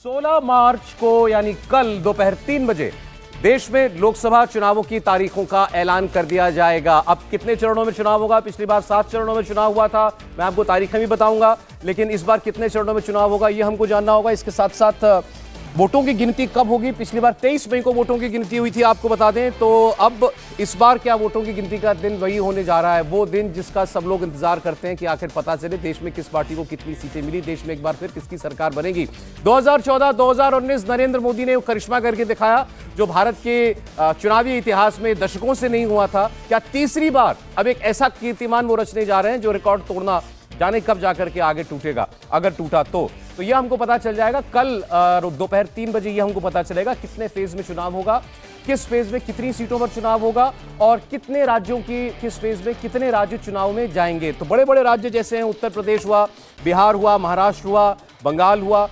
16 मार्च को यानी कल दोपहर 3 बजे देश में लोकसभा चुनावों की तारीखों का ऐलान कर दिया जाएगा। अब कितने चरणों में चुनाव होगा? पिछली बार 7 चरणों में चुनाव हुआ था, मैं आपको तारीखें भी बताऊंगा, लेकिन इस बार कितने चरणों में चुनाव होगा ये हमको जानना होगा। इसके साथ साथ वोटों की गिनती कब होगी? पिछली बार 23 मई को वोटों की गिनती हुई थी, आपको बता दें। तो अब इस बार क्या वोटों की गिनती का दिन वही होने जा रहा है, वो दिन जिसका सब लोग इंतजार करते हैं कि आखिर पता चले देश में किस पार्टी को कितनी सीटें मिली, देश में एक बार फिर किसकी सरकार बनेगी। 2014-2019 नरेंद्र मोदी ने करिश्मा करके दिखाया जो भारत के चुनावी इतिहास में दशकों से नहीं हुआ था। क्या तीसरी बार अब एक ऐसा कीर्तिमान वो रचने जा रहे हैं जो रिकॉर्ड तोड़ना जाने कब जाकर के आगे टूटेगा, अगर टूटा तो यह हमको पता चल जाएगा कल दोपहर 3 बजे। यह हमको पता चलेगा कितने फेज में चुनाव होगा, किस फेज में कितनी सीटों पर चुनाव होगा और कितने राज्यों की किस फेज में कितने राज्य चुनाव में जाएंगे। तो बड़े बड़े राज्य जैसे हैं उत्तर प्रदेश हुआ, बिहार हुआ, महाराष्ट्र हुआ, बंगाल हुआ,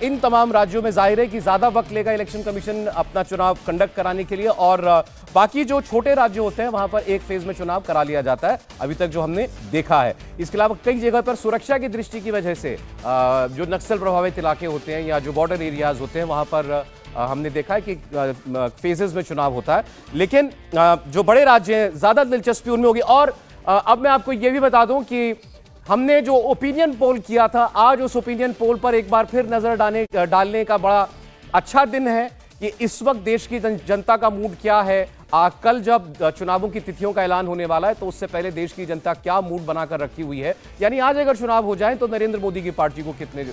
इन तमाम राज्यों में जाहिर है कि ज्यादा वक्त लेगा इलेक्शन कमीशन अपना चुनाव कंडक्ट कराने के लिए, और बाकी जो छोटे राज्य होते हैं वहां पर एक फेज में चुनाव करा लिया जाता है अभी तक जो हमने देखा है। इसके अलावा कई जगह पर सुरक्षा की दृष्टि की वजह से जो नक्सल प्रभावित इलाके होते हैं या जो बॉर्डर एरियाज होते हैं वहां पर हमने देखा है कि फेजेस में चुनाव होता है। लेकिन जो बड़े राज्य हैं ज्यादा दिलचस्पी उनमें होगी। और अब मैं आपको यह भी बता दूं कि हमने जो ओपिनियन पोल किया था, आज उस ओपिनियन पोल पर एक बार फिर नजर डालने का बड़ा अच्छा दिन है कि इस वक्त देश की जनता का मूड क्या है। कल जब चुनावों की तिथियों का ऐलान होने वाला है तो उससे पहले देश की जनता क्या मूड बनाकर रखी हुई है। यानी आज अगर चुनाव हो जाए तो नरेंद्र मोदी की पार्टी को कितने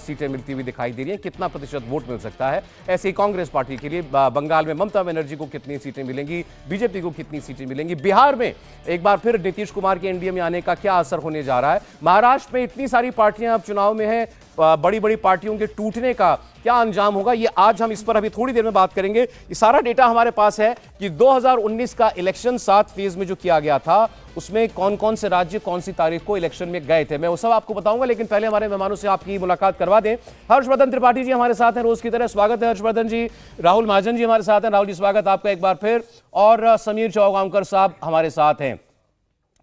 सीटें मिलती हुई दिखाई दे रही हैं, कितना प्रतिशत वोट मिल सकता है। ऐसे ही कांग्रेस पार्टी के लिए बंगाल में ममता बनर्जी को कितनी सीटें मिलेंगी, बीजेपी को कितनी सीटें मिलेंगी, बिहार में एक बार फिर नीतीश कुमार के एनडीए में आने का क्या असर होने जा रहा है, महाराष्ट्र में इतनी सारी पार्टियां अब चुनाव में हैं, बड़ी बड़ी पार्टियों के टूटने का क्या अंजाम होगा, ये आज हम इस पर अभी थोड़ी देर में बात करेंगे। ये सारा डेटा हमारे पास है कि 2019 का इलेक्शन 7 फेज में जो किया गया था उसमें कौन कौन से राज्य कौन सी तारीख को इलेक्शन में गए थे, मैं वो सब आपको बताऊंगा। लेकिन पहले हमारे मेहमानों से आपकी मुलाकात करवा दें। हर्षवर्धन त्रिपाठी जी हमारे साथ हैं रोज की तरह, स्वागत है हर्षवर्धन जी। राहुल महाजन जी हमारे साथ हैं, राहुल जी स्वागत आपका एक बार फिर। और समीर चौगांवकर साहब हमारे साथ हैं।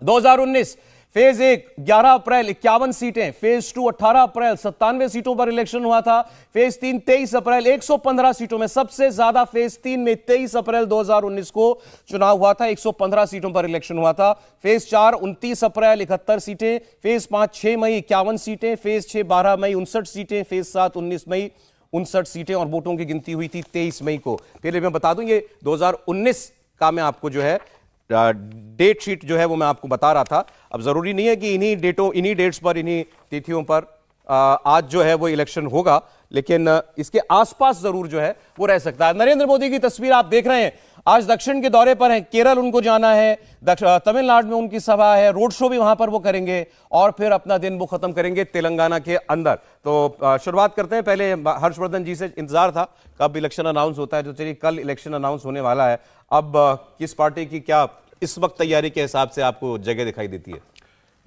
2019 फेज 1 11 अप्रैल 51 सीटें, फेज 2 18 अप्रैल 97 सीटों पर इलेक्शन हुआ था, फेज 3 23 अप्रैल 115 सीटों में, सबसे ज्यादा फेज 3 में 23 अप्रैल 2019 को चुनाव हुआ था, 115 सीटों पर इलेक्शन हुआ था। फेज 4 29 अप्रैल 71 सीटें, फेज 5 6 मई 51 सीटें, फेज 6 12 मई 59 सीटें, फेज 7 19 मई 59 सीटें और वोटों की गिनती हुई थी 23 मई को। पहले मैं बता दूं ये 2019 का मैं आपको जो है डेट शीट जो है वो मैं आपको बता रहा था। अब जरूरी नहीं है कि इन्हीं डेट्स पर इन्हीं तिथियों पर आज जो है वो इलेक्शन होगा, लेकिन इसके आसपास जरूर जो है वो रह सकता है। नरेंद्र मोदी की तस्वीर आप देख रहे हैं, आज दक्षिण के दौरे पर हैं, केरल उनको जाना है, तमिलनाडु में उनकी सभा है, रोड शो भी वहां पर वो करेंगे और फिर अपना दिन वो खत्म करेंगे तेलंगाना के अंदर। तो शुरुआत करते हैं, पहले हर्षवर्धन जी से इंतजार था कब इलेक्शन अनाउंस होता है, तो चलिए कल इलेक्शन अनाउंस होने वाला है। अब किस पार्टी की क्या इस वक्त तैयारी के हिसाब से आपको जगह दिखाई देती है?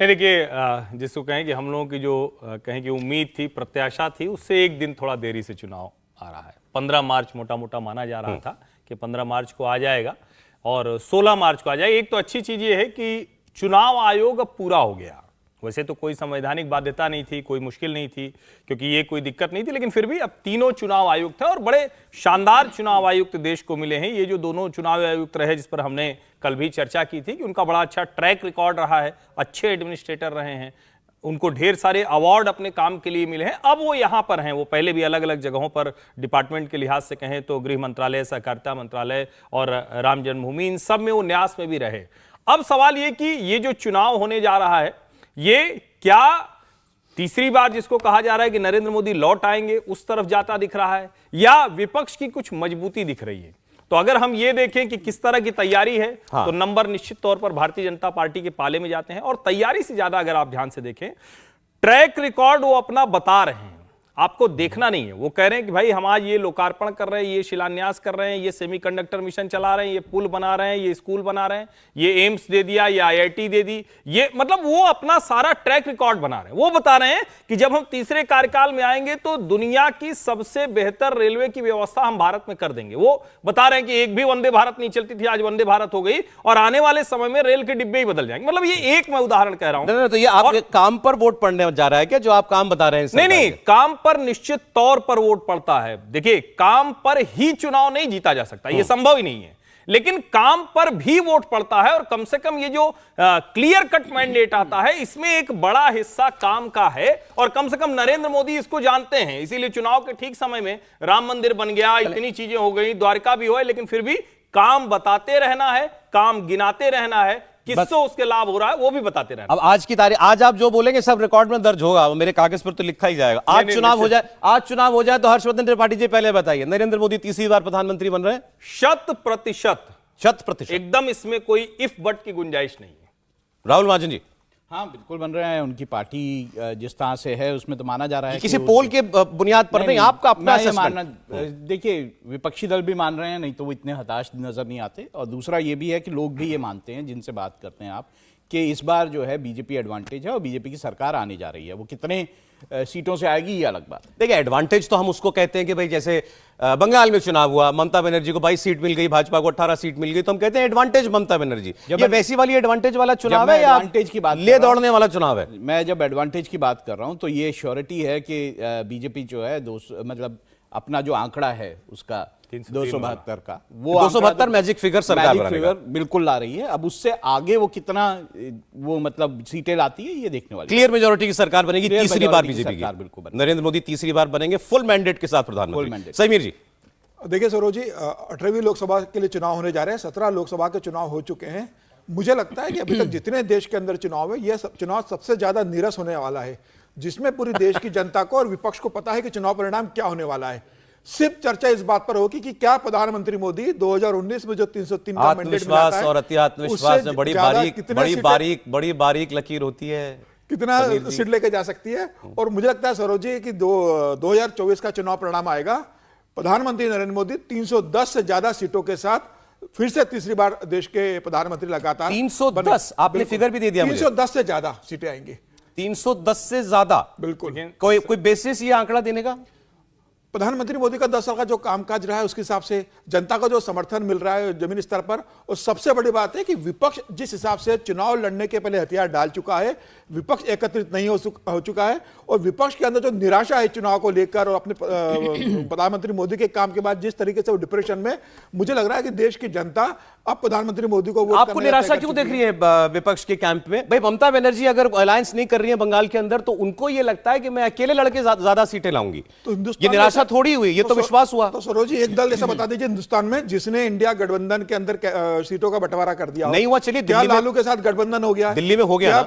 नहीं देखिए, जिसको कहें कि हम लोगों की जो कहें कि उम्मीद थी, प्रत्याशा थी, उससे एक दिन थोड़ा देरी से चुनाव आ रहा है। 15 मार्च मोटा मोटा माना जा रहा था कि 15 मार्च को आ जाएगा और 16 मार्च को आ जाएगा। एक तो अच्छी चीज ये है कि चुनाव आयोग अब पूरा हो गया। वैसे तो कोई संवैधानिक बाध्यता नहीं थी, कोई मुश्किल नहीं थी, क्योंकि ये कोई दिक्कत नहीं थी, लेकिन फिर भी अब तीनों चुनाव आयुक्त थे और बड़े शानदार चुनाव आयुक्त देश को मिले हैं। ये जो दोनों चुनाव आयुक्त रहे जिस पर हमने कल भी चर्चा की थी कि उनका बड़ा अच्छा ट्रैक रिकॉर्ड रहा है, अच्छे एडमिनिस्ट्रेटर रहे हैं, उनको ढेर सारे अवार्ड अपने काम के लिए मिले हैं। अब वो यहाँ पर हैं, वो पहले भी अलग अलग जगहों पर डिपार्टमेंट के लिहाज से कहें तो गृह मंत्रालय, सहकारिता मंत्रालय और राम जन्मभूमि, इन सब में वो न्यास में भी रहे। अब सवाल ये कि ये जो चुनाव होने जा रहा है ये क्या तीसरी बार जिसको कहा जा रहा है कि नरेंद्र मोदी लौट आएंगे उस तरफ जाता दिख रहा है, या विपक्ष की कुछ मजबूती दिख रही है? तो अगर हम ये देखें कि किस तरह की तैयारी है, तो नंबर निश्चित तौर पर भारतीय जनता पार्टी के पाले में जाते हैं। और तैयारी से ज्यादा अगर आप ध्यान से देखें, ट्रैक रिकॉर्ड वो अपना बता रहे हैं, आपको देखना नहीं है। वो कह रहे हैं कि भाई हम आज ये लोकार्पण कर रहे हैं, ये शिलान्यास कर रहे हैं, ये सेमीकंडक्टर मिशन चला रहे हैं, ये पुल बना रहे हैं, ये स्कूल बना रहे हैं, ये एम्स दे दिया, ये आईआईटी दे दी, ये मतलब वो अपना सारा ट्रैक रिकॉर्ड बना रहे हैं। वो बता रहे हैं कि जब हम तीसरे कार्यकाल में आएंगे तो दुनिया की सबसे बेहतर रेलवे की व्यवस्था हम भारत में कर देंगे। वो बता रहे हैं कि एक भी वंदे भारत नहीं चलती थी, आज वंदे भारत हो गई और आने वाले समय में रेल के डिब्बे ही बदल जाएंगे। मतलब ये एक मैं उदाहरण कह रहा हूं। तो ये आप काम पर वोट पड़ने जा रहा है क्या, जो आप काम बता रहे हैं? नहीं, काम पर निश्चित तौर पर वोट पड़ता है। देखिए, काम पर ही चुनाव नहीं जीता जा सकता, यह संभव ही नहीं है, लेकिन काम पर भी वोट पड़ता है। और कम से कम ये जो क्लियर कट मैंडेट आता है, इसमें एक बड़ा हिस्सा काम का है, और कम से कम नरेंद्र मोदी इसको जानते हैं। इसीलिए चुनाव के ठीक समय में राम मंदिर बन गया, इतनी चीजें हो गई, द्वारका भी हुआ, लेकिन फिर भी काम बताते रहना है, काम गिनाते रहना है, किससे उसके लाभ हो रहा है वो भी बताते रहना। अब आज की तारीख, आज आप जो बोलेंगे सब रिकॉर्ड में दर्ज होगा, मेरे कागज पर तो लिखा ही जाएगा। आज चुनाव हो जाए, आज चुनाव हो जाए तो हर्षवर्धन त्रिपाठी जी पहले बताइए, नरेंद्र मोदी तीसरी बार प्रधानमंत्री बन रहे हैं? 100%। 100%। एकदम इसमें कोई इफ बट की गुंजाइश नहीं है। राहुल महाजन जी? हाँ, बिल्कुल बन रहे हैं। उनकी पार्टी जिस तरह से है उसमें तो माना जा रहा है किसी पोल के बुनियाद पर नहीं, आपका अपना मानना। देखिए, विपक्षी दल भी मान रहे हैं, नहीं तो वो इतने हताश नजर नहीं आते। और दूसरा ये भी है कि लोग भी ये मानते हैं, जिनसे बात करते हैं आप, कि इस बार जो है बीजेपी एडवांटेज है और बीजेपी की सरकार आने जा रही है। वो कितने सीटों से आएगी ये अलग बात। देखिए, एडवांटेज तो हम उसको कहते हैं कि भाई जैसे बंगाल में चुनाव हुआ, ममता बनर्जी को 22 सीट मिल गई, भाजपा को 18 सीट मिल गई, तो हम कहते हैं एडवांटेज ममता बनर्जी। ये वैसी वाली एडवांटेज वाला चुनाव है या एडवांटेज की बात ले दौड़ने वाला चुनाव है? मैं जब एडवांटेज की बात कर रहा हूं तो ये श्योरिटी है कि बीजेपी जो है मतलब अपना जो आंकड़ा है उसका 272 का, वो 272 मैजिक फिगर सरकार बिल्कुल ला रही है। अब उससे आगे वो कितना वो मतलब सीटें लाती है ये देखने वाली। क्लियर मेजोरिटी की सरकार बनेगी तीसरी बार बीजेपी की, बिल्कुल नरेंद्र मोदी तीसरी बार बनेंगे फुल मैंडेट के साथ प्रधानमंत्री। समीर जी? देखिए सरोज जी, 18वीं लोकसभा के लिए चुनाव होने जा रहे हैं, 17 लोकसभा के चुनाव हो चुके हैं। मुझे लगता है कि अभी तक जितने देश के अंदर चुनाव है, यह चुनाव सबसे ज्यादा नीरस होने वाला है, जिसमें पूरी देश की जनता को और विपक्ष को पता है कि चुनाव परिणाम क्या होने वाला है। सिर्फ चर्चा इस बात पर होगी कि क्या प्रधानमंत्री मोदी 2019 में जो 303 का मैंडेट मिला है, और अति आत्मविश्वास में बड़ी बारीक लकीर होती है, कितना सीट लेके जा सकती है। और मुझे लगता है सरोज जी कि 2024 का चुनाव परिणाम आएगा, प्रधानमंत्री नरेंद्र मोदी 310 से ज्यादा सीटों के साथ फिर से तीसरी बार देश के प्रधानमंत्री लगातार 310, आपने फिगर भी दे दिया मुझे। 310 से ज्यादा सीटें आएंगी। 310 से ज्यादा? बिल्कुल। कोई बेसिस ये आंकड़ा देने का? प्रधानमंत्री मोदी का 10 साल का जो कामकाज रहा है उसके हिसाब से जनता को जो समर्थन मिल रहा है जमीनी स्तर पर, और सबसे बड़ी बात है कि विपक्ष जिस हिसाब से चुनाव लड़ने के पहले हथियार डाल चुका है, विपक्ष एकत्रित नहीं हो चुका है, और विपक्ष के अंदर जो निराशा है चुनाव को लेकर और अपने प्रधानमंत्री मोदी के काम के बाद जिस तरीके से वो डिप्रेशन में, मुझे लग रहा है कि देश की जनता अब प्रधानमंत्री मोदी को वोट आपको निराशा क्यों देख रही है विपक्ष के कैंप में? भाई ममता बनर्जी अगर अलायंस नहीं कर रही है बंगाल के अंदर, तो उनको ये लगता है कि मैं अकेले लड़के ज्यादा सीटें लाऊंगी, तो हिंदुस्तान ये निराशा थोड़ी हुई, ये तो विश्वास हुआ। तो सरोज जी, एक दल ऐसा बता दीजिए हिंदुस्तान में जिसने इंडिया गठबंधन के अंदर सीटों का बंटवारा कर दिया? नहीं हुआ। चलिए, क्या लालू के साथ गठबंधन हो गया? दिल्ली में हो गया,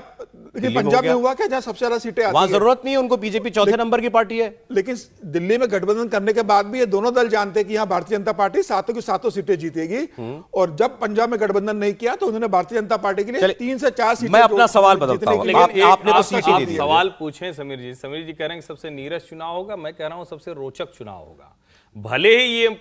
पंजाब में हुआ क्या, जहां सबसे ज्यादा सीटें आती वहां जरूरत नहीं है उनको, बीजेपी चौथे नंबर की पार्टी है। लेकिन दिल्ली में गठबंधन करने के बाद भी ये दोनों दल जानते हैं कि यहाँ भारतीय जनता पार्टी सातों की सातों सीटें जीतेगी, और जब पंजाब में गठबंधन नहीं किया तो उन्होंने भारतीय जनता पार्टी के लिए 3 से 4 सीटें। मैं अपना सवाल बदलता हूं, आपने तो सीट ही दी। सवाल पूछें समीर जी कह रहे हैं कि सबसे नीरस चुनाव होगा, मैं कह रहा हूं सबसे रोचक चुनाव होगा। भले ही ये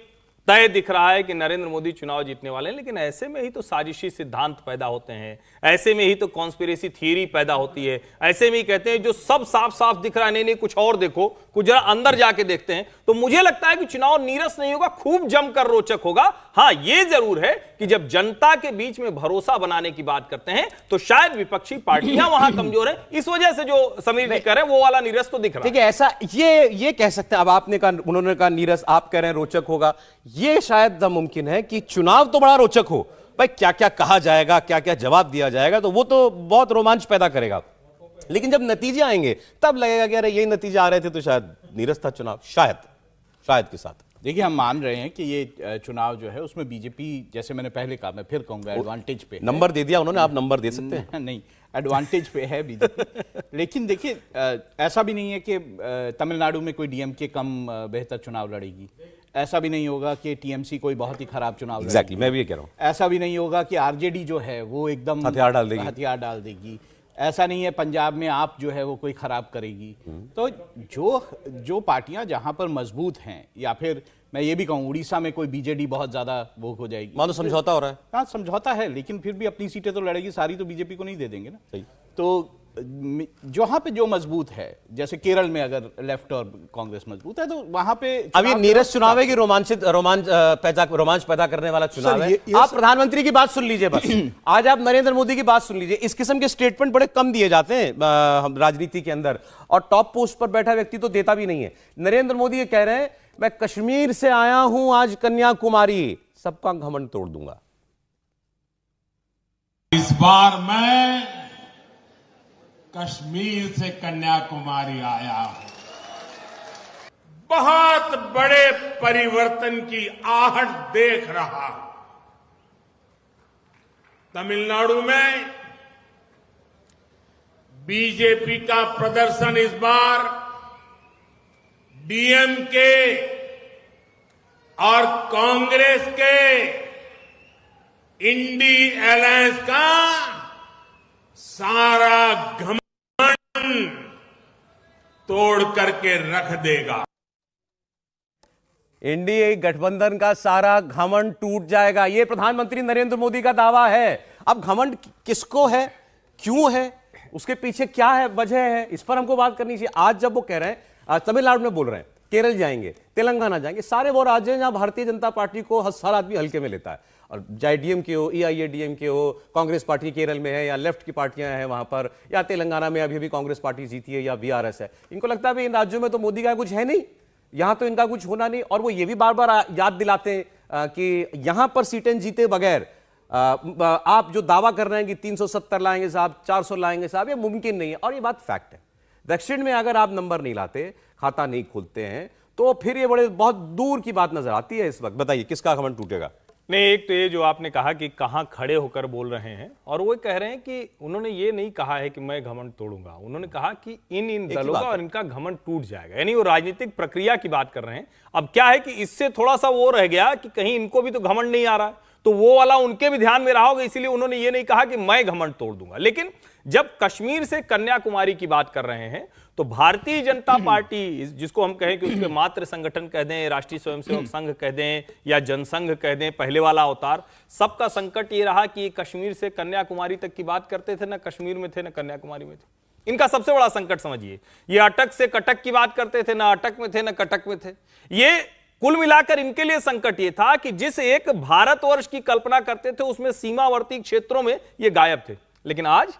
तय दिख रहा है कि नरेंद्र मोदी चुनाव जीतने वाले हैं, लेकिन ऐसे में ही तो साजिशी सिद्धांत पैदा होते हैं, ऐसे में ही तो कॉन्स्पिरेसी थियरी पैदा होती है, ऐसे में ही कहते हैं जो सब साफ साफ दिख रहा है, नहीं कुछ और देखो, कुछ जरा अंदर जाके देखते हैं। तो मुझे लगता है कि चुनाव नीरस नहीं होगा, खूब जमकर रोचक होगा। हां, यह जरूर है कि जब जनता के बीच में भरोसा बनाने की बात करते हैं तो शायद विपक्षी पार्टियां वहां कमजोर है, इस वजह से जो समीर जी कह रहे हैं वो वाला नीरस तो दिख रहा है। ठीक है, ऐसा ये कह सकते हैं। अब आपने कहा, उन्होंने कहा नीरस, आप कह रहे हैं रोचक होगा। ये शायद मुमकिन है कि चुनाव तो बड़ा रोचक हो, भाई क्या क्या कहा जाएगा, क्या क्या जवाब दिया जाएगा, तो वो तो बहुत रोमांच पैदा करेगा, लेकिन जब नतीजे आएंगे तब लगेगा कि अरे यही नतीजे आ रहे थे तो शायद नीरस था चुनाव, शायद के साथ। देखिए, हम मान रहे हैं कि ये चुनाव जो है उसमें बीजेपी, जैसे मैंने पहले कहा, मैं फिर कहूंगा एडवांटेज पे। नंबर दे दिया उन्होंने, आप नंबर दे सकते हैं। नहीं, एडवांटेज पे है बीजेपी। लेकिन देखिए, ऐसा भी नहीं है कि तमिलनाडु में कोई डीएमके कम बेहतर चुनाव लड़ेगी, ऐसा भी नहीं होगा कि टीएमसी कोई बहुत ही खराब चुनाव लड़ेगी। एग्जैक्टली, मैं भी ये कह रहा हूं। ऐसा भी नहीं होगा कि आरजेडी जो है वो एकदम हथियार डाल देगी। ऐसा नहीं है पंजाब में आप जो है वो कोई खराब करेगी। तो जो पार्टियां जहां पर मजबूत हैं, या फिर मैं ये भी कहूं उड़ीसा में कोई बीजेडी बहुत ज्यादा वो हो जाएगी, मानो समझौता हो रहा है। हाँ, समझौता है, लेकिन फिर भी अपनी सीटें तो लड़ेगी, सारी तो बीजेपी को नहीं दे देंगे ना। सही। तो जहां पे जो मजबूत है, जैसे केरल में अगर लेफ्ट और कांग्रेस मजबूत है तो वहां पे अब ये नीरस चुनाव है कि रोमांच पैदा करने वाला चुनाव है। आप प्रधानमंत्री की बात सुन लीजिए बस। आज आप नरेंद्र मोदी की बात सुन लीजिए। इस किस्म के स्टेटमेंट बड़े कम दिए जाते हैं राजनीति के अंदर, और टॉप पोस्ट पर बैठा व्यक्ति तो देता भी नहीं है। नरेंद्र मोदी ये कह रहे हैं, मैं कश्मीर से आया हूं आज कन्याकुमारी, सबका घमंड तोड़ दूंगा। इस बार मैं कश्मीर से कन्याकुमारी आया हूं। बहुत बड़े परिवर्तन की आहट देख रहा हूं। तमिलनाडु में बीजेपी का प्रदर्शन इस बार डीएमके और कांग्रेस के इंडी अलायंस का सारा घमंड तोड़ करके रख देगा। एनडीए गठबंधन का सारा घमंड टूट जाएगा, यह प्रधानमंत्री नरेंद्र मोदी का दावा है। अब घमंड किसको है, क्यों है, उसके पीछे क्या है, वजह है, इस पर हमको बात करनी चाहिए। आज जब वो कह रहे हैं, आज तमिलनाडु में बोल रहे हैं, केरल जाएंगे, तेलंगाना जाएंगे, सारे वो राज्य हैं जहां भारतीय जनता पार्टी को हर आदमी हल्के में लेता है। और चाहे डीएमके हो, एआईएडीएमके हो, कांग्रेस पार्टी केरल में है या लेफ्ट की पार्टियां हैं वहां पर, या तेलंगाना में अभी भी कांग्रेस पार्टी जीती है या बीआरएस है, इनको लगता है इन राज्यों में तो मोदी का कुछ है नहीं, यहां तो इनका कुछ होना नहीं। और वो ये भी बार बार याद दिलाते हैं कि यहां पर सीटें जीते बगैर आप जो दावा कर रहे हैं कि 370 लाएंगे साहब, 400 लाएंगे साहब, ये मुमकिन नहीं है। और ये बात फैक्ट है। दक्षिण में अगर आप नंबर नहीं लाते, खाता नहीं खोलते हैं, तो फिर ये बहुत दूर की बात नजर आती है इस वक्त। बताइए किसका घमंड टूटेगा? नहीं, एक तो ये जो आपने कहा कि कहां खड़े होकर बोल रहे हैं, और वो कह रहे हैं कि उन्होंने ये नहीं कहा है कि मैं घमंड तोड़ूंगा, उन्होंने कहा कि इन दलों का और इनका घमंड टूट जाएगा, यानी वो राजनीतिक प्रक्रिया की बात कर रहे हैं। अब क्या है कि इससे थोड़ा सा वो रह गया कि कहीं इनको भी तो घमंड नहीं आ रहा है, तो वो वाला उनके भी ध्यान में रहा होगा, इसीलिए उन्होंने ये नहीं कहा कि मैं घमंड तोड़ दूंगा। लेकिन जब कश्मीर से कन्याकुमारी की बात कर रहे हैं तो भारतीय जनता पार्टी, जिसको हम कहें कि उसके मात्र संगठन कह दें, राष्ट्रीय स्वयंसेवक संघ कह दें या जनसंघ कह दें, पहले वाला अवतार, सबका संकट ये रहा कि कश्मीर से कन्याकुमारी तक की बात करते थे, ना कश्मीर में थे ना कन्याकुमारी में थे। इनका सबसे बड़ा संकट समझिए, ये अटक से कटक की बात करते थे, ना अटक में थे ना कटक में थे। ये कुल मिलाकर इनके लिए संकट ये था कि जिस एक भारतवर्ष की कल्पना करते थे उसमें सीमावर्ती क्षेत्रों में ये गायब थे। लेकिन आज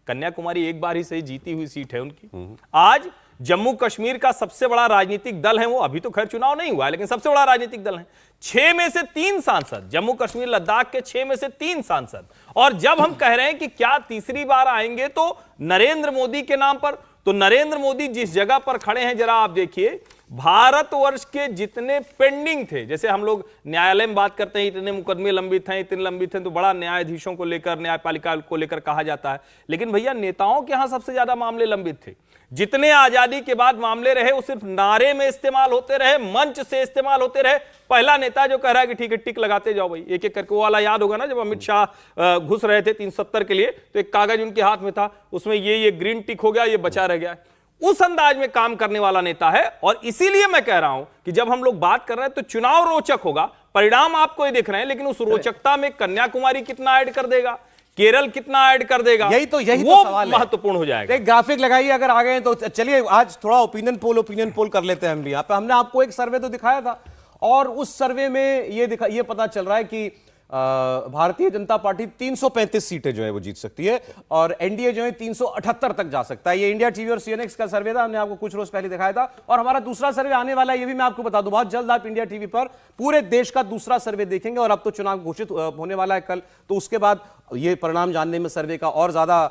कन्याकुमारी एक बार ही सही जीती हुई सीट है उनकी। आज जम्मू कश्मीर का सबसे बड़ा राजनीतिक दल है वो, अभी तो खैर चुनाव नहीं हुआ है, लेकिन सबसे बड़ा राजनीतिक दल है। 6 में से 3 सांसद, जम्मू कश्मीर लद्दाख के 6 में से 3 सांसद। और जब हम कह रहे हैं कि क्या तीसरी बार आएंगे तो नरेंद्र मोदी के नाम पर, तो नरेंद्र मोदी जिस जगह पर खड़े हैं जरा आप देखिए, भारतवर्ष के जितने पेंडिंग थे, जैसे हम लोग न्यायालय में बात करते हैं इतने मुकदमे लंबित हैं, इतने लंबित हैं, तो बड़ा न्यायाधीशों को लेकर, न्यायपालिका को लेकर कहा जाता है। लेकिन भैया नेताओं के यहां सबसे ज्यादा मामले लंबित थे। जितने आजादी के बाद मामले रहे वो सिर्फ नारे में इस्तेमाल होते रहे, मंच से इस्तेमाल होते रहे। पहला नेता जो कह रहा है कि ठीक है टिक लगाते जाओ भाई, एक एक करके, वो वाला याद होगा ना जब अमित शाह घुस रहे थे 370 के लिए, तो एक कागज उनके हाथ में था, उसमें ये ग्रीन टिक हो गया, ये बचा रह गया। उस अंदाज में काम करने वाला नेता है। और इसीलिए मैं कह रहा हूं कि जब हम लोग बात कर रहे हैं तो चुनाव रोचक होगा, परिणाम आपको ये दिख रहे हैं, लेकिन उस रोचकता में कन्याकुमारी कितना ऐड कर देगा, केरल कितना ऐड कर देगा, यही तो सवाल महत्वपूर्ण हो जाएगा। एक ग्राफिक लगाइए अगर आ गए तो। चलिए आज थोड़ा ओपिनियन पोल कर लेते हैं हम भी यहाँ पे। हमने आपको एक सर्वे तो दिखाया था, और उस सर्वे में ये पता चल रहा है कि भारतीय जनता पार्टी 335 सीटें जो है वो जीत सकती है, और एनडीए जो है 378 तक जा सकता है। ये इंडिया टीवी और सीएनएक्स का सर्वे था, हमने आपको कुछ रोज पहले दिखाया था। और हमारा दूसरा सर्वे आने वाला है, ये भी मैं आपको बता दूं, बहुत जल्द आप इंडिया टीवी पर पूरे देश का दूसरा सर्वे देखेंगे। और अब तो चुनाव घोषित होने वाला है कल, तो उसके बाद ये परिणाम जानने में सर्वे का और ज्यादा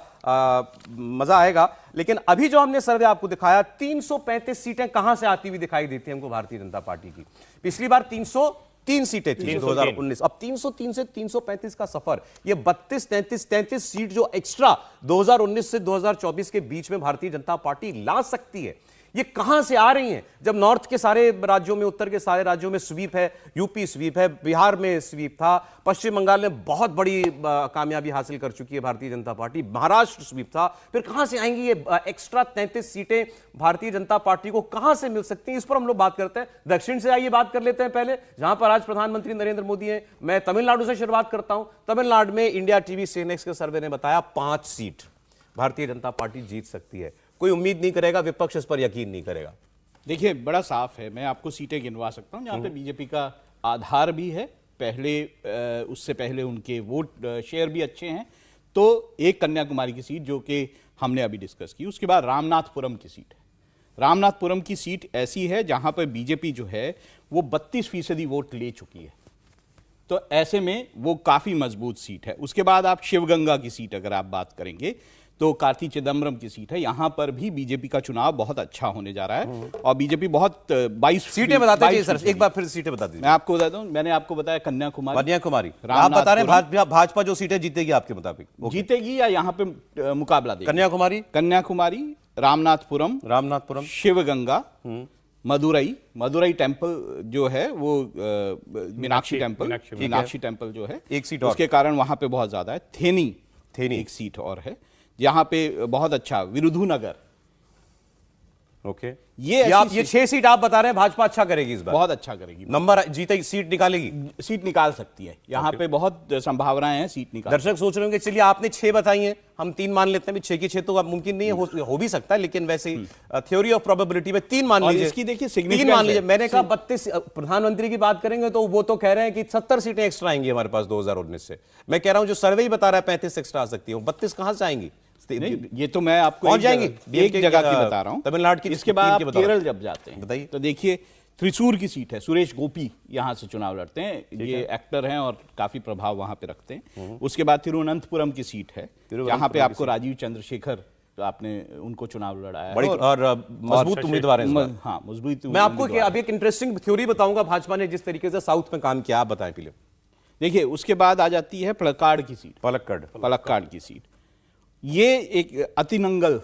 मजा आएगा। लेकिन अभी जो हमने सर्वे आपको दिखाया, 335 सीटें कहां से आती हुई दिखाई देती है हमको भारतीय जनता पार्टी की। पिछली बार 303 सीटें थी 2019, अब 303 से 335 का सफर, ये 32-33 सीट जो एक्स्ट्रा 2019 से 2024 के बीच में भारतीय जनता पार्टी ला सकती है, ये कहां से आ रही हैं? जब नॉर्थ के सारे राज्यों में, उत्तर के सारे राज्यों में स्वीप है, यूपी स्वीप है, बिहार में स्वीप था, पश्चिम बंगाल में बहुत बड़ी कामयाबी हासिल कर चुकी है भारतीय जनता पार्टी, महाराष्ट्र स्वीप था, फिर कहां से आएंगी ये एक्स्ट्रा 33 सीटें भारतीय जनता पार्टी को कहां से मिल सकती हैं? इस पर हम लोग बात करते हैं। दक्षिण से आइए बात कर लेते हैं पहले, जहां पर आज प्रधानमंत्री नरेंद्र मोदी हैं। मैं तमिलनाडु से शुरुआत करता हूं। तमिलनाडु में इंडिया टीवी सीएनएक्स के सर्वे ने बताया 5 सीट, भारतीय जनता पार्टी जीत सकती है? कोई उम्मीद नहीं करेगा, विपक्ष इस पर यकीन नहीं करेगा। देखिए, बड़ा साफ है, मैं आपको सीटें गिनवा सकता हूं जहां पे बीजेपी का आधार भी है, उससे पहले उनके वोट शेयर भी अच्छे हैं। तो एक कन्याकुमारी की सीट जो कि हमने अभी डिस्कस की, उसके बाद रामनाथपुरम की सीट है। रामनाथपुरम की सीट ऐसी है जहां पर बीजेपी जो है वो 32% वोट ले चुकी है, तो ऐसे में वो काफी मजबूत सीट है। उसके बाद आप शिवगंगा की सीट अगर आप बात करेंगे तो कार्ति चिदम्बरम की सीट है, यहां पर भी बीजेपी का चुनाव बहुत अच्छा होने जा रहा है और बीजेपी बहुत 22 सीटें बताते हैं सर, एक बार फिर सीटें बता दीजिए। मैं आपको बता दूं, मैंने आपको बताया कन्याकुमारी, आप बता रहे हैं भाजपा जो सीटें जीतेगी आपके मुताबिक जीतेगी या यहां पे मुकाबला देगी? कन्याकुमारी, रामनाथपुरम, शिवगंगा, मदुरई टेम्पल जो है वो मीनाक्षी टेम्पल जो है एक सीट, उसके कारण वहां पे बहुत ज्यादा है। थेनी एक सीट और है जहां पे बहुत अच्छा, विरुधुनगर। ओके, ये 6 सीट आप बता रहे हैं भाजपा अच्छा करेगी इस बार, बहुत अच्छा करेगी, नंबर जीतेगी, सीट निकालेगी, सीट निकाल सकती है, यहाँ पे बहुत संभावनाएं हैं सीट निकाल। दर्शक सोच रहे होंगे चलिए आपने 6 बताई हैं, हम 3 मान लेते हैं, 6 की 6 तो अब मुमकिन नहीं है, हो भी सकता है, लेकिन वैसे थ्योरी ऑफ प्रोबेबिलिटी में 3 मान लीजिए। इसकी देखिए 3 मान लीजिए, मैंने कहा 32, प्रधानमंत्री की बात करेंगे तो वो तो कह रहे हैं कि 70 सीटें एक्स्ट्रा आएंगी हमारे पास 2019 से। मैं कह रहा हूं जो सर्वे ही बता रहा है 35 एक्स्ट्रा आ सकती है, 32 कहां से आएंगी? ये तो मैं आपको पहुंच जाएंगी एक जगह की बता रहा हूं, तमिलनाडु की। इसके बाद आप केरल जब जाते हैं बताइए, तो देखिए त्रिशूर की सीट है, सुरेश गोपी यहां से चुनाव लड़ते हैं, ये एक्टर हैं और काफी प्रभाव वहां पे रखते हैं। उसके बाद तिरुवनंतपुरम की सीट है जहां पे आपको राजीव चंद्रशेखर, तो आपने उनको चुनाव लड़ाया है और मजबूत उम्मीदवार हैं। हाँ, मजबूत। मैं आपको अब एक इंटरेस्टिंग थ्योरी बताऊंगा भाजपा ने जिस तरीके से साउथ में काम किया, आप बताएं पहले। देखिए, उसके बाद आ जाती है पलक्काड़ की सीट, पलक्काड़ की सीट, ये एक अतिनंगल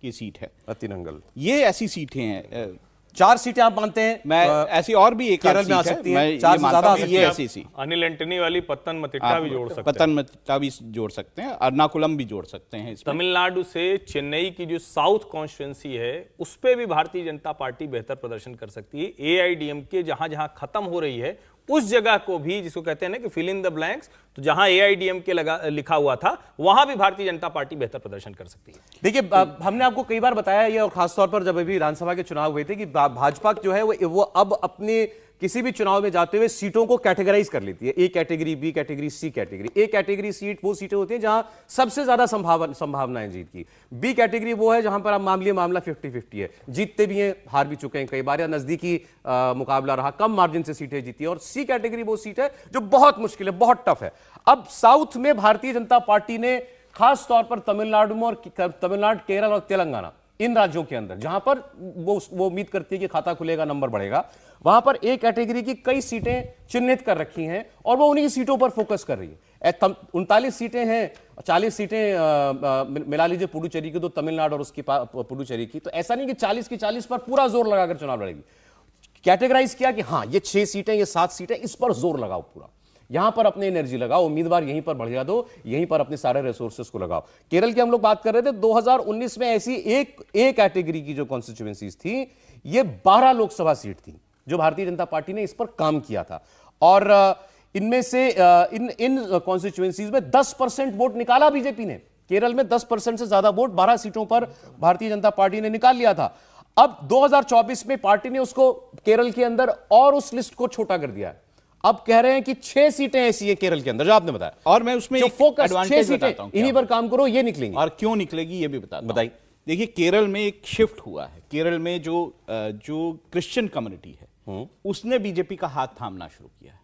की सीट है। अतिनंगल, ये ऐसी सीटें हैं, 4 सीटें आप मानते हैं? मैं ऐसी और भी एक केरल में आ सकती है, 4 से ज्यादा ये ऐसी अनिल एंटनी वाली पत्तनमथिट्टा भी जोड़ सकते हैं, पत्तनमथिट्टा भी जोड़ सकते हैं, अर्नाकुलम भी जोड़ सकते हैं। तमिलनाडु से चेन्नई की जो साउथ कॉन्स्टिट्यूंसी है उस पे भी भारतीय जनता पार्टी बेहतर प्रदर्शन कर सकती है। एआईडीएमके जहां जहां खत्म हो रही है उस जगह को भी, जिसको कहते हैं ना कि फिल इन द ब्लैंक्स, तो जहां एआईडीएमके लिखा हुआ था वहां भी भारतीय जनता पार्टी बेहतर प्रदर्शन कर सकती है। देखिए, हमने आपको कई बार बताया ये, और खासतौर पर जब अभी विधानसभा के चुनाव हुए थे, कि भाजपा जो है वो अब अपने किसी भी चुनाव में जाते हुए सीटों को कैटेगराइज कर लेती है, A category, B category, C category. A category seat वो सीटें होती हैं जहां सबसे ज्यादा संभावनाएं जीत की। बी कैटेगरी वो है जहां पर अब मामला 50-50 है, जीतते भी हैं, हार भी चुके हैं कई बार, या नजदीकी मुकाबला रहा, कम मार्जिन से सीटें जीती है। और सी कैटेगरी वो सीट है जो बहुत मुश्किल है, बहुत टफ है। अब साउथ में भारतीय जनता पार्टी ने खास तौर पर तमिलनाडु, केरल और तेलंगाना, इन राज्यों के अंदर जहां पर वो उम्मीद करती है कि खाता खुलेगा, नंबर बढ़ेगा, वहां पर ए कैटेगरी की कई सीटें चिन्हित कर रखी हैं और वो उन्हीं सीटों पर फोकस कर रही है। 39 सीटें हैं, 40 सीटें मिला लीजिए पुडुचेरी की, तो तमिलनाडु और उसकी पुडुचेरी की, तो ऐसा नहीं कि 40 की 40 पर पूरा जोर लगाकर चुनाव लड़ेगी। कैटेगराइज किया कि हाँ ये 6 सीटें, ये 7 सीटें, इस पर जोर लगाओ पूरा, यहां पर अपनी एनर्जी लगाओ, उम्मीदवार यहीं पर बढ़िया दो, यहीं पर अपने सारे रिसोर्सेस को लगाओ। केरल की हम लोग बात कर रहे थे, 2019 में ऐसी एक ए कैटेगरी की जो कॉन्स्टिट्यूएंसीज थी, ये 12 लोकसभा सीट थी जो भारतीय जनता पार्टी ने इस पर काम किया था। और इनमें से इन कॉन्स्टिट्यूएंसीज में 10% वोट निकाला बीजेपी ने। केरल में 10% से ज्यादा वोट 12 सीटों पर भारतीय जनता पार्टी ने निकाल लिया था। अब 2024 में पार्टी ने उसको केरल के अंदर और उस लिस्ट को छोटा कर दिया है। अब कह रहे हैं कि 6 सीटें ऐसी है केरल के अंदर जो आपने बताया, और मैं उसमें जो फोकस 6 सीटें बताता हूं, इन्हीं पर काम करो, ये निकलेंगी। और क्यों निकलेगी ये भी बताता बताइए। देखिए, केरल में एक शिफ्ट हुआ है, केरल में जो क्रिश्चियन कम्युनिटी है उसने बीजेपी का हाथ थामना शुरू किया है।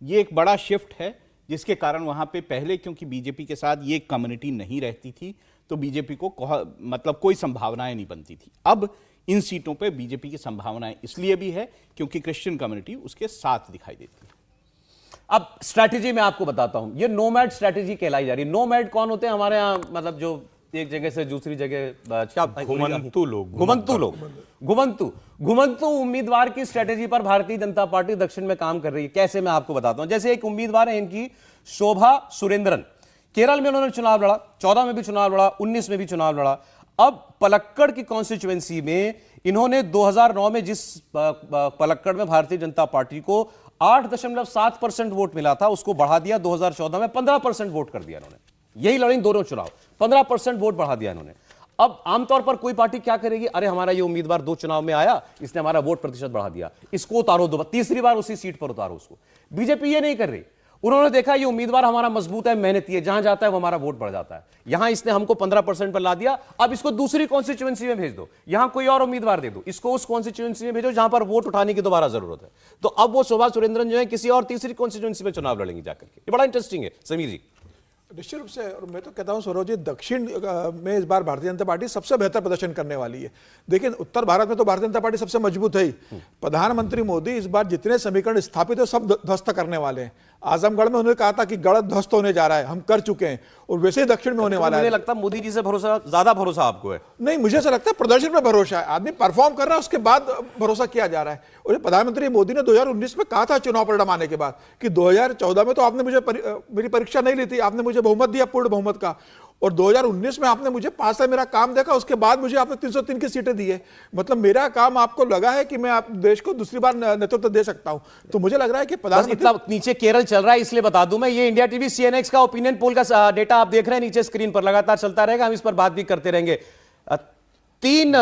ये एक बड़ा शिफ्ट है जिसके कारण वहां पे पहले, क्योंकि बीजेपी के साथ ये कम्युनिटी नहीं रहती थी, तो बीजेपी को मतलब कोई संभावनाएं नहीं बनती थी। अब इन सीटों पे बीजेपी की संभावनाएं इसलिए भी है क्योंकि क्रिश्चियन कम्युनिटी उसके साथ दिखाई देती है। अब स्ट्रैटेजी मैं आपको बताता हूं, ये नोमैड स्ट्रैटेजी कहलाई जा रही है। नोमैड कौन होते हैं हमारे यहां, मतलब जो एक जगह से दूसरी जगह, क्या घुमंतु उम्मीदवार की स्ट्रैटेजी पर भारतीय जनता पार्टी दक्षिण में काम कर रही है। कैसे, मैं आपको बताता हूं। जैसे एक उम्मीदवार है इनकी, शोभा सुरेंद्रन, केरल में उन्होंने चुनाव लड़ा, 14 में भी चुनाव लड़ा, 19 में भी चुनाव लड़ा। अब पलक्कड़ की कॉन्स्टिट्यूएंसी में इन्होंने 2009 में जिस पलक्कड़ में भारतीय जनता पार्टी को 8.7% वोट मिला था, उसको बढ़ा दिया, 2014 में 15% वोट कर दिया इन्होंने। यही लड़ी दोनों चुनाव। 15% वोट बढ़ा दिया इन्होंने। अब आमतौर पर कोई पार्टी क्या करेगी, अरे हमारा ये उम्मीदवार 2 चुनाव में आया, इसने हमारा वोट प्रतिशत बढ़ा दिया, इसको उतारो, तीसरी बार उसी सीट पर उतारो उसको। बीजेपी ये नहीं कर रही। उन्होंने देखा ये उम्मीदवार हमारा मजबूत है, मेहनती है, जहां जाता है वो हमारा वोट बढ़ जाता है। यहां इसने हमको 15% पर ला दिया, अब इसको दूसरी कॉन्स्टिट्यूएंसी में भेज दो, यहां कोई और उम्मीदवार दे दो, इसको उस कॉन्स्टिट्यूएंसी में भेजो जहां पर वोट उठाने की दोबारा जरूरत है। तो अब वो शोभा सुरेंद्रन जो है किसी और तीसरी कॉन्स्टिट्यूएंसी में चुनाव लड़ेंगे जाकर के। ये बड़ा इंटरेस्टिंग है समीर जी। निश्चित रूप से, और मैं तो कहता हूं सौरभ जी, दक्षिण में इस बार भारतीय जनता पार्टी सबसे बेहतर प्रदर्शन करने वाली है। देखिए उत्तर भारत में तो भारतीय जनता पार्टी सबसे मजबूत है ही। प्रधानमंत्री मोदी इस बार जितने समीकरण स्थापित है सब ध्वस्त करने वाले हैं। आजमगढ़ में उन्होंने कहा था कि गढ़ ध्वस्त होने जा रहा है, हम कर चुके हैं, और वैसे ही दक्षिण में होने वाला है। मुझे लगता है मोदी जी से ज्यादा भरोसा आपको है। नहीं, मुझे ऐसा लगता है प्रदर्शन में भरोसा है, आदमी परफॉर्म कर रहा है उसके बाद भरोसा किया जा रहा है। और प्रधानमंत्री मोदी ने 2019 में कहा था चुनाव परिणाम आने के बाद कि 2014 में तो आपने मुझे मेरी परीक्षा नहीं ली थी, आपने मुझे बहुमत दिया, पूर्ण बहुमत का, और 2019 में आपने मुझे 5 साल मेरा काम देखा, उसके बाद मुझे आपने 303 की सीटें दी है। मतलब मेरा काम आपको लगा है कि मैं आप देश को दूसरी बार नेतृत्व दे सकता हूं। तो मुझे लग रहा है कि इतना नीचे केरल चल रहा है, इसलिए बता दूं मैं, ये इंडिया टीवी सीएनएक्स का ओपिनियन पोल का डेटा आप देख रहे हैं नीचे स्क्रीन पर, लगातार चलता रहेगा, हम इस पर बात भी करते रहेंगे। 3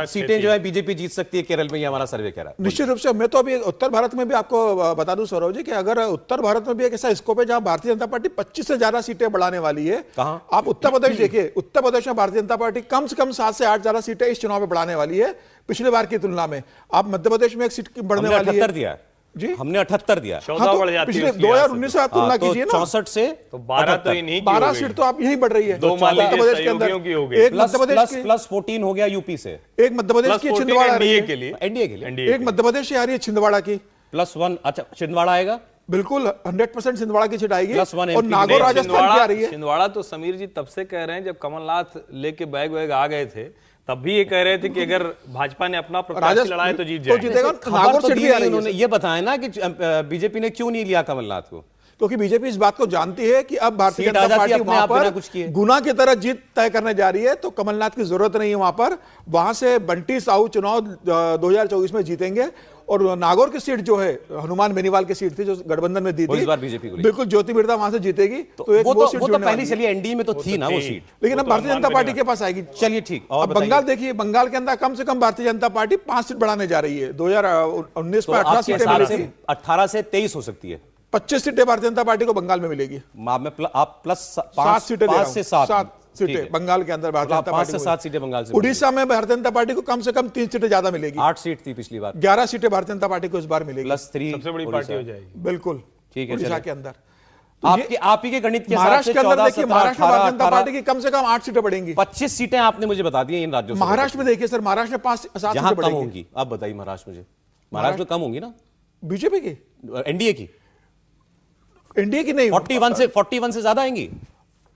सीटें जो है बीजेपी जीत सकती है केरल में, ये हमारा सर्वे कह रहा है। निश्चित रूप से, मैं तो अभी उत्तर भारत में भी आपको बता दूं सौरभ जी कि अगर उत्तर भारत में भी एक ऐसा स्कोप है जहां भारतीय जनता पार्टी 25 से ज्यादा सीटें बढ़ाने वाली है। कहां? आप उत्तर प्रदेश देखिए, उत्तर प्रदेश में भारतीय जनता पार्टी कम से कम 7 से 8 ज्यादा सीटें इस चुनाव में बढ़ाने वाली है पिछले बार की तुलना में। आप मध्य प्रदेश में 1 सीट बढ़ने वाली है। 78 दिया जी, हमने 78 दिया। 14 बढ़ जाती है पिछले उसकी 2019 से आप तुलना कीजिए ना, 64 से तो 12 तो इन्हीं की 12 हो गई। सीट तो आप यही बढ़ रही है। दो मान लीजिए मध्य प्रदेश के अंदर सहयोगियों की हो गई। एक मध्य प्रदेश की, प्लस 14 हो गया यूपी से, एक मध्य प्रदेश की छिंदवाड़ा आ रही एनडीए है, के लिए, एनडीए के लिए एनडीए एक मध्य प्रदेश से आ रही है छिंदवाड़ा की, +1। अच्छा छिंदवाड़ा आएगा, बिल्कुल 100% छिंदवाड़ा की सीट आएगी। +1 और MP नागौर राजस्थान की आ रही है। छिंदवाड़ा तो समीर जी तब से कह रहे हैं जब कमलनाथ लेके बैग वैग आ गए थे, तब भी ये कह रहे थे कि अगर भाजपा ने अपना प्रत्याशी लड़ाया तो जीत जाएगा। जीतेगा। खबर नागौर तो सीट दी भी आ नहीं रही है उन्होंने, ये बताया ना कि बीजेपी ने क्यों नहीं लिया कमलनाथ को, क्योंकि बीजेपी इस बात को जानती है कि अब भारतीय सीट आ जनता जाती पार्टी है अपने वहां आप बिना पर कुछ किए। गुना की तरह जीत तय करने जा रही है, तो कमलनाथ की जरूरत नहीं है वहां पर। वहां से बंटी साहू चुनाव 2024 में जीतेंगे। और नागौर की सीट जो है हनुमान बेनीवाल की सीट थी जो गठबंधन में दी वो थी, इस बार बीजेपी को बिल्कुल ज्योति बिरला वहां से जीतेगी। तो एक वो सीट तो जुड़ने पहले वाली है। चलिए एनडीए में तो थी ना वो सीट, लेकिन अब भारतीय जनता पार्टी के पास आएगी। चलिए ठीक। और अब बंगाल देखिए, बंगाल के अंदर कम से कम भारतीय जनता पार्टी 5 सीट बढ़ाने जा रही है। 2019 में 18 सीटें मिली थी, 18 से 23 हो सकती है। 25 सीटें भारतीय जनता पार्टी को बंगाल में मिलेगी। आप प्लस 7 सीटें दे रहा 5 से हूं। 7 7 सीटें बंगाल के अंदर भारतीय जनता 5 पार्टी से को। 7 सीटें बंगाल से। उड़ीसा में भारतीय जनता पार्टी को कम से कम 3 सीटें ज्यादा मिलेगी। 8 सीट थी पिछली बार, 11 सीटें भारतीय जनता पार्टी को इस बार मिलेगी, +3 सबसे बड़ी पार्टी हो जाएगी। बिल्कुल। ठीक है, उड़ीसा चलिए। के अंदर आप ही के गणित के महाराष्ट्र के अंदर देखिए, 14, महाराष्ट्र में भारतीय जनता 18, पार्टी की कम से कम 8 सीटें बढ़ेंगी। 25 सीटें आपने मुझे बता दी इन राज्यों से। महाराष्ट्र में देखिए सर, महाराष्ट्र में 5-7 जहां सीटें कम बढ़ेंगी। होंगी आप बताइए महाराष्ट्र मुझे, महाराष्ट्र में कम होंगी ना बीजेपी की, एनडीए की, एनडीए की नहीं। 41 से ज्यादा आएंगी।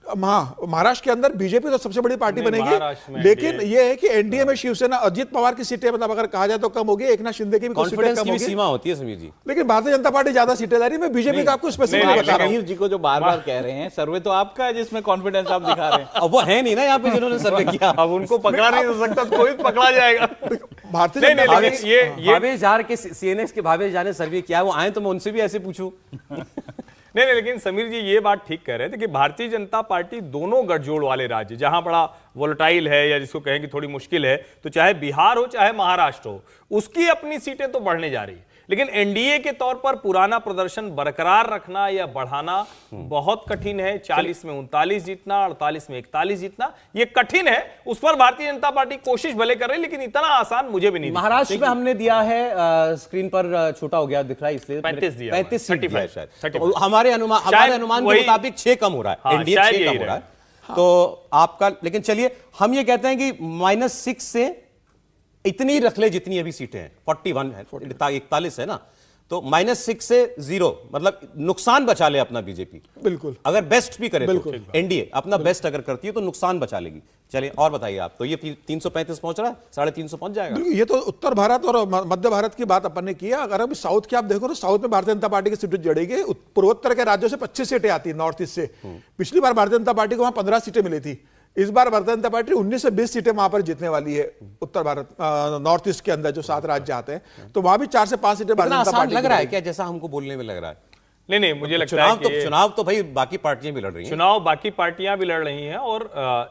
महाराष्ट्र के अंदर बीजेपी तो सबसे बड़ी पार्टी नहीं, बनेगी, महाराष्ट्र में लेकिन NDA यह है कि एनडीए में शिवसेना, अजित पवार की सीटें मतलब अगर कहा जाए तो कम होगी, एकनाथ शिंदे की भी कुछ सीटें कॉन्फिडेंस कम की भी होगी, सीमा होती है समीर जी। लेकिन भारतीय जनता पार्टी ज्यादा सीटें ला रही है। मैं बीजेपी का आपको स्पेसिफिक नहीं, बता रहा हूं। समीर जी को जो बार बार कह रहे हैं, सर्वे तो आपका है जिसमें कॉन्फिडेंस आप दिखा रहे हैं। अब वो है नहीं ना यहाँ पे जिन्होंने सर्वे किया। अब उनको पकड़ा नहीं जा सकता, कोई पकड़ा जाएगा। भारतीय नहीं, जनता नहीं, पार्टी लेकिन ये भावेश जार के सीएनएक्स के भावेश जार ने सर्वे किया, वो आए तो मैं उनसे भी ऐसे पूछूं। नहीं, लेकिन समीर जी ये बात ठीक कह रहे थे कि भारतीय जनता पार्टी दोनों गठजोड़ वाले राज्य जहां बड़ा वोलेटाइल है या जिसको कहें कि थोड़ी मुश्किल है, तो चाहे बिहार हो चाहे महाराष्ट्र हो, उसकी अपनी सीटें तो बढ़ने जा रही है। लेकिन एनडीए के तौर पर पुराना प्रदर्शन बरकरार रखना या बढ़ाना बहुत कठिन है। 40 में 39 जीतना, 48 में 41 जीतना, ये कठिन है। उस पर भारतीय जनता पार्टी कोशिश भले कर रही है, लेकिन इतना आसान मुझे भी नहीं दिखता। महाराष्ट्र में हमने दिया है, स्क्रीन पर छोटा हो गया दिख रहा है इसलिए 35 दिया 35 सीट दिया है शायद। 35। तो हमारे अनुमान के वही- मुताबिक 6 कम हो रहा है, हाँ, एनडीए शायद 6 यही कम हो रहा है। रहे। तो आपका, लेकिन चलिए हम ये कहते हैं कि -6 से इतनी ही रख ले जितनी अभी सीटें हैं, 41 है, 41 है ना, तो -6 से 0, मतलब नुकसान बचा ले अपना बीजेपी। बिल्कुल, अगर बेस्ट भी करे तो बिल्कुल। एनडीए अपना बेस्ट अगर करती है तो नुकसान बचा लेगी। चलिए और बताइए आप, तो ये 335 पहुंच रहा है, 350 पहुंच जाएगा। बिल्कुल। ये तो उत्तर भारत और मध्य भारत की बात अपन ने किया। अगर अभी साउथ की आप देखो तो साउथ में भारतीय जनता पार्टी की सीटें जड़ेगी। पूर्वोत्तर के राज्यों से 25 सीटें आती है, नॉर्थ ईस्ट से। पिछली बार भारतीय जनता पार्टी को वहां 15 सीटें मिली थी। इस बार भारतीय जनता पार्टी 19 से 20 सीटें वहां पर जीतने वाली है। उत्तर भारत, नॉर्थ ईस्ट के अंदर जो 7 राज्य आते हैं, तो वहां भी 4 से 5 सीटें भारतीय जनता आसान पार्टी लग की रहा है मिलेगी। क्या, जैसा हमको बोलने में लग रहा है? नहीं, मुझे लगता चुनाव है तो कि चुनाव तो भाई बाकी पार्टियां भी लड़ रही हैं। चुनाव बाकी पार्टियां भी लड़ रही हैं और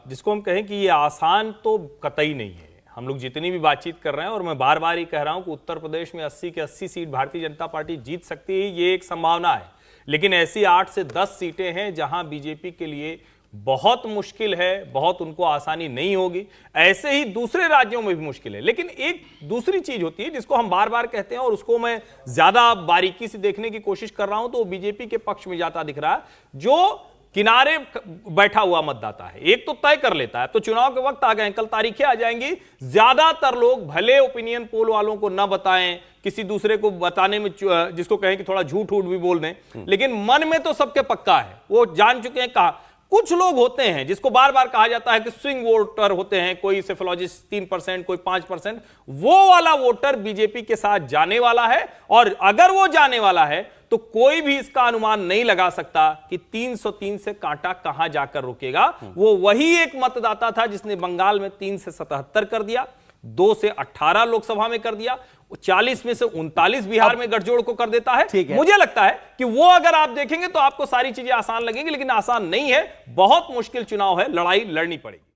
जिसको हम कहें कि ये आसान तो कतई नहीं है। हम लोग जितनी भी बातचीत कर रहे हैं और मैं बार बार ही कह रहा हूं कि उत्तर प्रदेश में 80 के 80 सीट भारतीय जनता पार्टी जीत सकती है, ये एक संभावना है। लेकिन ऐसी 8 से 10 सीटें हैं जहां बीजेपी के लिए बहुत मुश्किल है, बहुत उनको आसानी नहीं होगी। ऐसे ही दूसरे राज्यों में भी मुश्किल है। लेकिन एक दूसरी चीज होती है जिसको हम बार बार कहते हैं और उसको मैं ज्यादा बारीकी से देखने की कोशिश कर रहा हूं, तो बीजेपी के पक्ष में जाता दिख रहा है। जो किनारे बैठा हुआ मतदाता है, एक तो तय कर लेता है। तो चुनाव के वक्त आ गए, कल तारीखें आ जाएंगी, ज्यादातर लोग भले ओपिनियन पोल वालों को न बताएं, किसी दूसरे को बताने में जिसको कहें कि थोड़ा झूठ भी बोल दें, लेकिन मन में तो सबके पक्का है, वो जान चुके हैं। कहा कुछ लोग होते हैं जिसको बार बार कहा जाता है कि स्विंग वोटर होते हैं, कोई सेफोलॉजिस्ट 3%, कोई 5%, वो वाला वोटर बीजेपी के साथ जाने वाला है। और अगर वो जाने वाला है तो कोई भी इसका अनुमान नहीं लगा सकता कि 303 से कांटा कहां जाकर रुकेगा। वो वही एक मतदाता था जिसने बंगाल में 3 से 77 कर दिया, 2 से 18 लोकसभा में कर दिया, 40 में से 39 बिहार में गठजोड़ को कर देता है। मुझे लगता है कि वो अगर आप देखेंगे तो आपको सारी चीजें आसान लगेंगी, लेकिन आसान नहीं है, बहुत मुश्किल चुनाव है, लड़ाई लड़नी पड़ेगी।